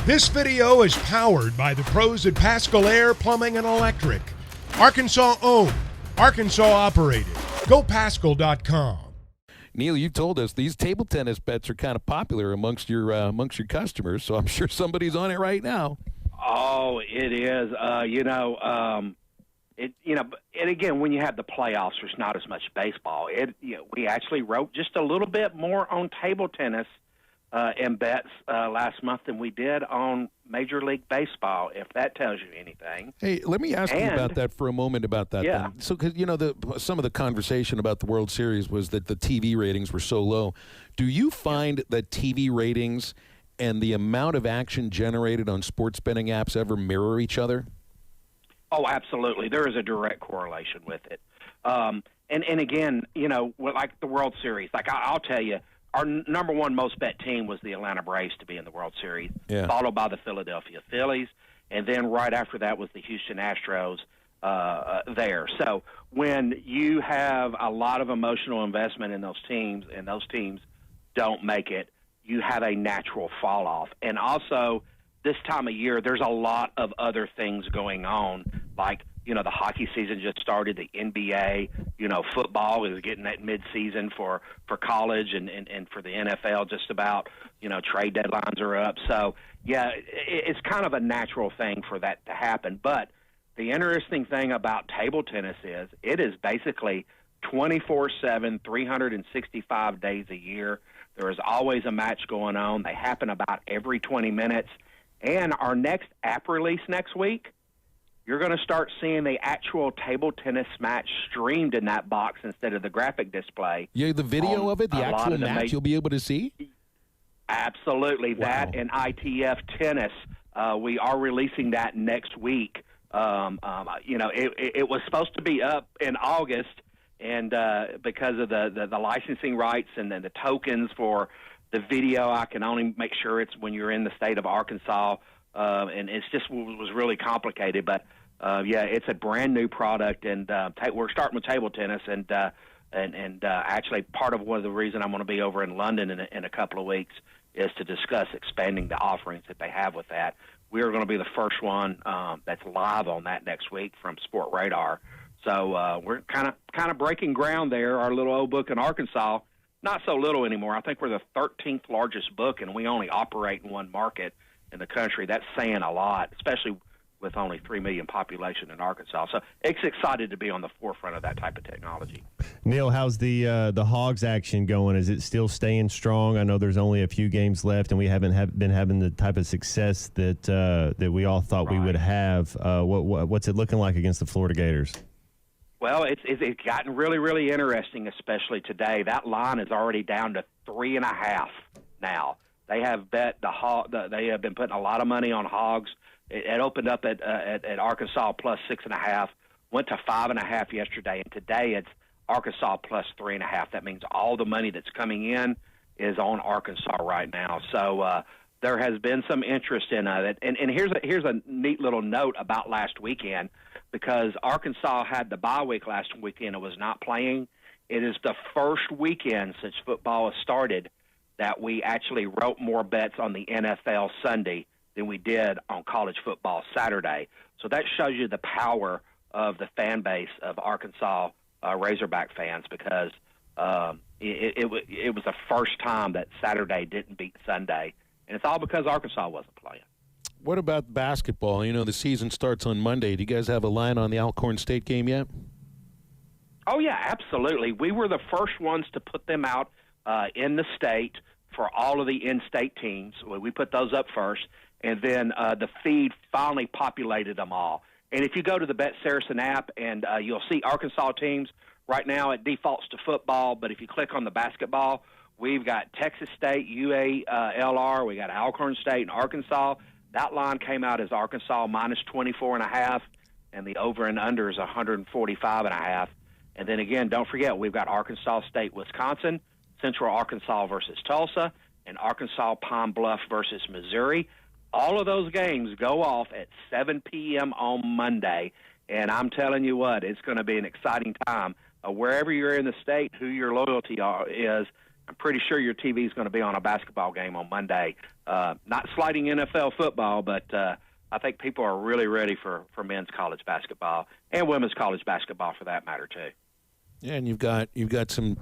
This video is powered by the pros at Pascal Air Plumbing and Electric. Arkansas owned, Arkansas operated. GoPascal.com. Neal, you told us these table tennis bets are kind of popular amongst your customers, so I'm sure somebody's on it right now. Oh, it is. And again, when you have the playoffs, there's not as much baseball. We actually wrote just a little bit more on table tennis and bets last month than we did on Major League Baseball, if that tells you anything. Hey, let me ask you about that for a moment about that. Yeah. Then. So, because, some of the conversation about the World Series was that the TV ratings were so low. Do you find that TV ratings and the amount of action generated on sports betting apps ever mirror each other? Oh, absolutely. There is a direct correlation with it. And again, like the World Series, like I'll tell you, our number one most bet team was the Atlanta Braves to be in the World Series, followed by the Philadelphia Phillies, and then right after that was the Houston Astros there. So when you have a lot of emotional investment in those teams and those teams don't make it, you have a natural fall off. And also this time of year, there's a lot of other things going on, like, the hockey season just started, the NBA, football is getting that midseason for college and for the NFL just about, trade deadlines are up. So, yeah, it's kind of a natural thing for that to happen. But the interesting thing about table tennis is it is basically 24/7, 365 days a year. There is always a match going on. They happen about every 20 minutes. And our next app release next week, you're going to start seeing the actual table tennis match streamed in that box instead of the graphic display. Yeah, the video of it, the actual match you'll be able to see? Absolutely. Wow. That and ITF tennis. We are releasing that next week. It was supposed to be up in August, and because of the licensing rights and then the tokens for the video, I can only make sure it's when you're in the state of Arkansas, and it's just was really complicated. But it's a brand new product, and we're starting with table tennis, and actually part of one of the reason I'm going to be over in London in a couple of weeks is to discuss expanding the offerings that they have with that. We are going to be the first one that's live on that next week from Sport Radar. So we're kind of breaking ground there. Our little old book in Arkansas. Not so little anymore. I think we're the 13th largest book, and we only operate in one market in the country. That's saying a lot, especially with only 3 million population in Arkansas. So it's excited to be on the forefront of that type of technology. Neal, how's the Hogs action going? Is it still staying strong? I know there's only a few games left, and we haven't been having the type of success that we all thought we would have. What's it looking like against the Florida Gators? Well, it's gotten really, really interesting, especially today. That line is already down to 3.5 now. They have bet they have been putting a lot of money on Hogs. It opened up at Arkansas plus 6.5, went to 5.5 yesterday, and today it's Arkansas plus 3.5. That means all the money that's coming in is on Arkansas right now. So there has been some interest in it. And here's a neat little note about last weekend. Because Arkansas had the bye week last weekend and was not playing, it is the first weekend since football has started that we actually wrote more bets on the NFL Sunday than we did on college football Saturday. So that shows you the power of the fan base of Arkansas Razorback fans, because it was the first time that Saturday didn't beat Sunday, and it's all because Arkansas wasn't playing. What about basketball? The season starts on Monday. Do you guys have a line on the Alcorn State game yet? Oh, yeah, absolutely. We were the first ones to put them out in the state for all of the in-state teams. We put those up first, and then the feed finally populated them all. And if you go to the BetSaracen app, and you'll see Arkansas teams, right now it defaults to football, but if you click on the basketball, we've got Texas State, UALR, we got Alcorn State and Arkansas. That line came out as Arkansas minus 24.5, and the over and under is 145.5. And then again, don't forget, we've got Arkansas State, Wisconsin, Central Arkansas versus Tulsa, and Arkansas Pine Bluff versus Missouri. All of those games go off at 7 p.m. on Monday, and I'm telling you what, it's going to be an exciting time. Wherever you're in the state, who your loyalty is, I'm pretty sure your TV is going to be on a basketball game on Monday. Not slighting NFL football, but I think people are really ready for men's college basketball and women's college basketball for that matter too. Yeah, and you've got some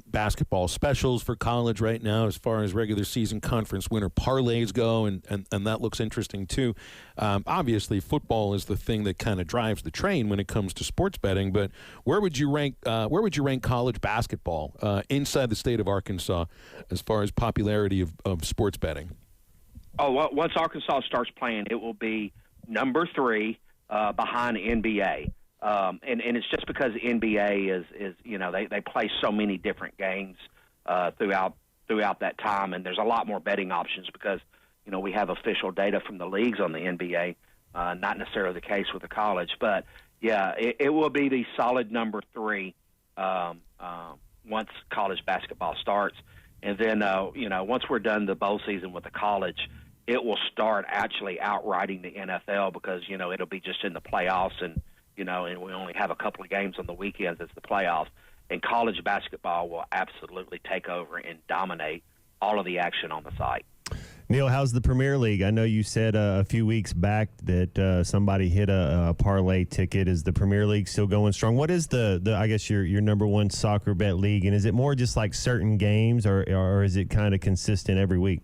basketball specials for college right now as far as regular season conference winner parlays go, and that looks interesting too. Obviously, football is the thing that kind of drives the train when it comes to sports betting. But where would you rank college basketball inside the state of Arkansas as far as popularity of sports betting? Oh, well, once Arkansas starts playing, it will be number 3 behind NBA. And it's just because the NBA is they play so many different games throughout that time, and there's a lot more betting options because we have official data from the leagues on the NBA, not necessarily the case with the college. But yeah, it will be the solid number 3 once college basketball starts, and then once we're done the bowl season with the college, it will start actually outriding the NFL because it'll be just in the playoffs and we only have a couple of games on the weekends as the playoffs. And college basketball will absolutely take over and dominate all of the action on the site. Neal, how's the Premier League? I know you said a few weeks back that somebody hit a parlay ticket. Is the Premier League still going strong? What is the I guess your number one soccer bet league? And is it more just like certain games or is it kind of consistent every week?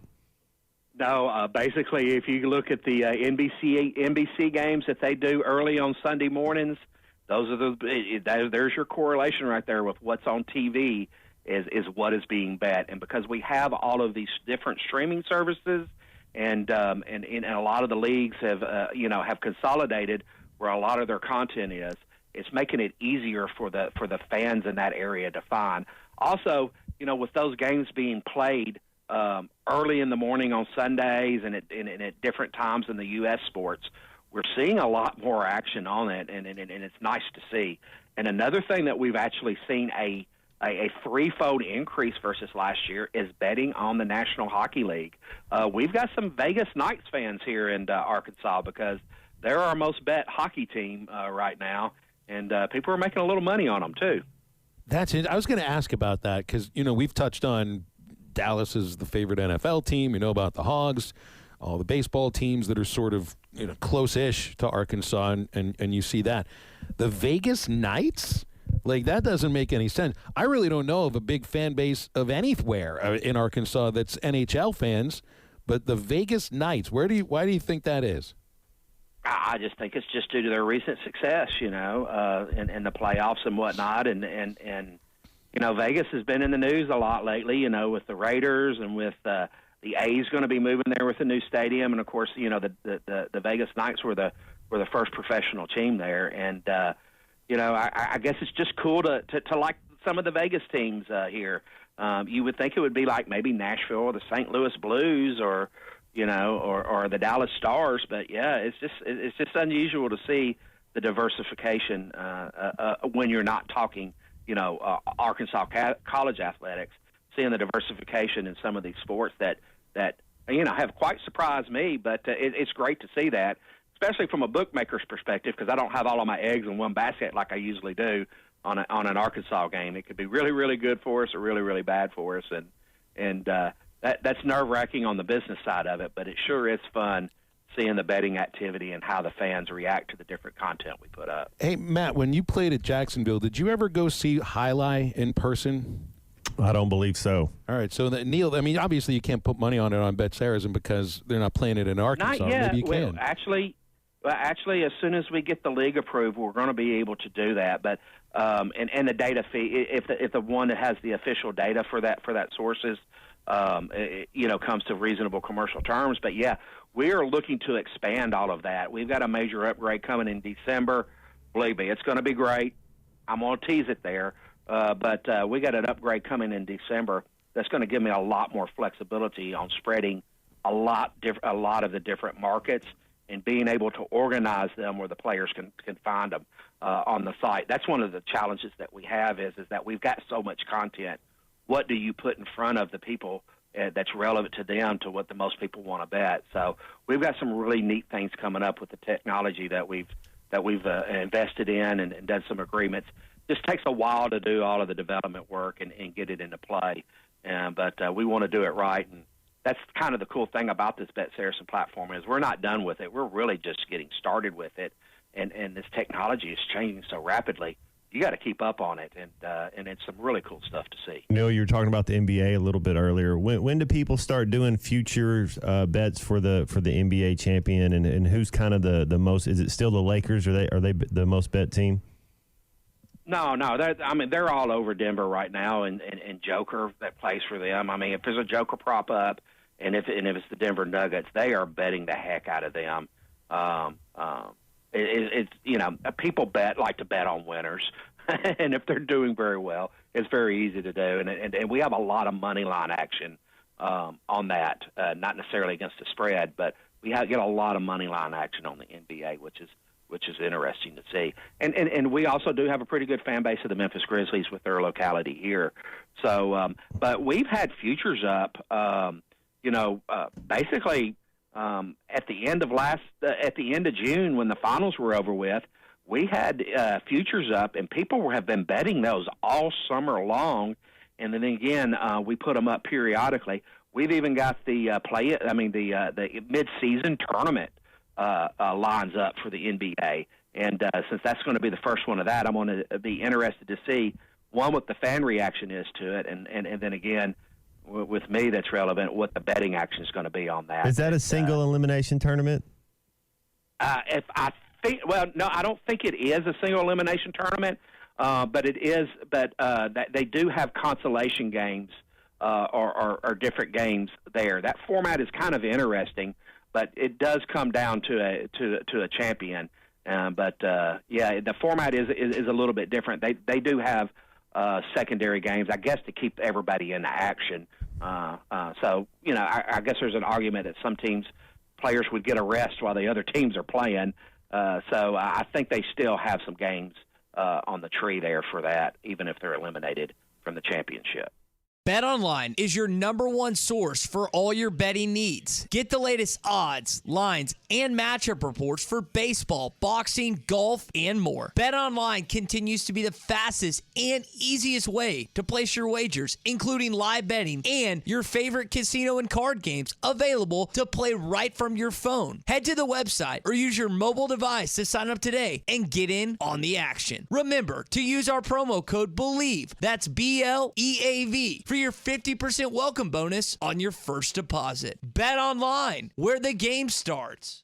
No, basically, if you look at the NBC games that they do early on Sunday mornings, there's your correlation right there with what's on TV is what is being bet. And because we have all of these different streaming services, and a lot of the leagues have consolidated where a lot of their content is, it's making it easier for the fans in that area to find. Also, with those games being played early in the morning on Sundays and at different times in the U.S. sports, we're seeing a lot more action on it, and it's nice to see. And another thing that we've actually seen a threefold increase versus last year is betting on the National Hockey League. We've got some Vegas Knights fans here in Arkansas because they're our most bet hockey team right now, and people are making a little money on them too. That's it. I was going to ask about that because we've touched on Dallas is the favorite NFL team. You know about the Hogs, all the baseball teams that are sort of close-ish to Arkansas, and you see that. The Vegas Knights, like that doesn't make any sense. I really don't know of a big fan base of anywhere in Arkansas that's NHL fans, but the Vegas Knights, why do you think that is? I just think it's just due to their recent success, in the playoffs and whatnot, and Vegas has been in the news a lot lately, with the Raiders and with the A's going to be moving there with a new stadium, and of course, the Vegas Knights were the first professional team there, and I guess it's just cool to like some of the Vegas teams here. You would think it would be like maybe Nashville or the St. Louis Blues or the Dallas Stars, but yeah, it's just unusual to see the diversification when you're not talking. Arkansas college athletics, seeing the diversification in some of these sports that have quite surprised me. But it's great to see that, especially from a bookmaker's perspective, because I don't have all of my eggs in one basket like I usually do on an Arkansas game. It could be really, really good for us or really, really bad for us, and that's nerve-wracking on the business side of it. But it sure is fun seeing the betting activity and how the fans react to the different content we put up. Hey, Matt, when you played at Jacksonville, did you ever go see Highlight in person? I don't believe so. All right, so Neal, I mean, obviously you can't put money on it on BetSaracen's because they're not playing it in Arkansas. Not yet. Maybe you can. Actually, as soon as we get the league approved, we're going to be able to do that. But and the data fee, if the one that has the official data for that sources, comes to reasonable commercial terms. But yeah, we are looking to expand all of that. We've got a major upgrade coming in December. Believe me, it's going to be great. I'm going to tease it there, but we got an upgrade coming in December that's going to give me a lot more flexibility on spreading a lot of the different markets and being able to organize them where the players can find them on the site. That's one of the challenges that we have is that we've got so much content. What do you put in front of the people that's relevant to them to what the most people want to bet? So we've got some really neat things coming up with the technology that we've invested in and done some agreements. Just takes a while to do all of the development work and get it into play. But we want to do it right, and that's kind of the cool thing about this BetSaracen platform is we're not done with it. We're really just getting started with it, and this technology is changing so rapidly. You got to keep up on it, and it's some really cool stuff to see. Neal, you were talking about the NBA a little bit earlier. When do people start doing futures bets for the NBA champion, and who's kind of the most? Is it still the Lakers? Are they the most bet team? No. They're all over Denver right now, and Joker that plays for them. I mean, if there's a Joker prop up, and if it's the Denver Nuggets, they are betting the heck out of them. It's people like to bet on winners, and if they're doing very well, it's very easy to do. And we have a lot of money line action on that, not necessarily against the spread, but we get a lot of money line action on the NBA, which is interesting to see. And we also do have a pretty good fan base of the Memphis Grizzlies with their locality here. So, but we've had futures up, basically at the end of June when the finals were over with, we had futures up, and people have been betting those all summer long. And then again, we put them up periodically. We've even got the the mid-season tournament lines up for the NBA. And since that's going to be the first one of that, I'm going to be interested to see, one, what the fan reaction is to it, and then again, with me, that's relevant, what the betting action is going to be on that. Is that a single elimination tournament? No, I don't think it is a single elimination tournament, but it is. But they do have consolation games or different games there. That format is kind of interesting, but it does come down to a champion. The format is a little bit different. They do have secondary games, I guess, to keep everybody in the action. I guess there's an argument that some players would get a rest while the other teams are playing. So I think they still have some games on the tree there for that, even if they're eliminated from the championship. BetOnline is your #1 source for all your betting needs. Get the latest odds, lines, and matchup reports for baseball, boxing, golf, and more. BetOnline continues to be the fastest and easiest way to place your wagers, including live betting and your favorite casino and card games available to play right from your phone. Head to the website or use your mobile device to sign up today and get in on the action. Remember to use our promo code BELIEVE, that's BLEAV, for your 50% welcome bonus on your first deposit. Bet online, where the game starts.